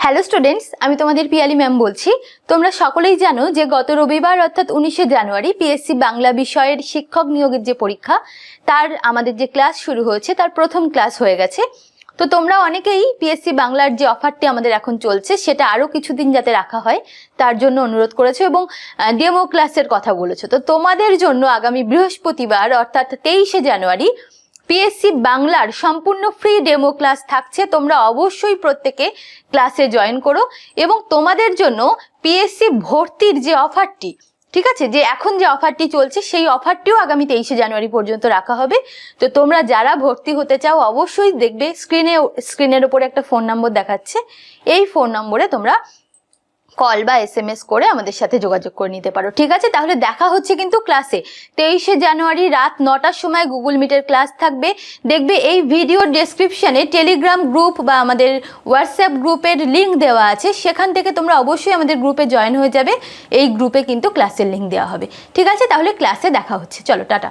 Hello students, আমি তোমাদের Piyali ma'am বলছি। তোমরা সকলেই জানো যে গত রবিবার অর্থাৎ 19শে জানুয়ারি পিএসসি বাংলা বিষয়ের শিক্ষক নিয়োগের যে পরীক্ষা তার আমাদের যে ক্লাস শুরু হয়েছে তার প্রথম ক্লাস হয়ে গেছে। তো তোমরা অনেকেই পিএসসি বাংলার যে অফারটি আমাদের এখন চলছে সেটা আরও কিছুদিন যাতে রাখা হয় তার জন্য অনুরোধ করেছো এবং ডেমো ক্লাসের কথা বলেছো। তো তোমাদের জন্য আগামী বৃহস্পতিবার অর্থাৎ 23শে জানুয়ারি পিএসসি বাংলার সম্পূর্ণ ফ্রি ডেমো ক্লাস থাকছে। তোমরা অবশ্যই প্রত্যেকে ক্লাসে জয়েন করো এবং তোমাদের জন্য পিএসসি ভর্তির যে অফারটি, ঠিক আছে, যে এখন যে অফারটি চলছে সেই অফারটিও আগামী 23শে জানুয়ারি পর্যন্ত রাখা হবে। তো তোমরা যারা ভর্তি হতে চাও অবশ্যই দেখবে স্ক্রিনের উপরে একটা ফোন নম্বর দেখাচ্ছে, এই ফোন নম্বরে তোমরা কল বা SMS করে আমাদের সাথে যোগাযোগ করে নিতে পারো। ঠিক আছে, তাহলে দেখা হচ্ছে কিন্তু ক্লাসে 23শে জানুয়ারি রাত 9টার সময় গুগল মিটের ক্লাস থাকবে। দেখবে এই ভিডিওর ডেসক্রিপশনে টেলিগ্রাম গ্রুপ বা আমাদের হোয়াটসঅ্যাপ গ্রুপের লিঙ্ক দেওয়া আছে, সেখান থেকে তোমরা অবশ্যই আমাদের গ্রুপে জয়েন হয়ে যাবে। এই গ্রুপে কিন্তু ক্লাসের লিঙ্ক দেওয়া হবে। ঠিক আছে, তাহলে ক্লাসে দেখা হচ্ছে। চলো টাটা।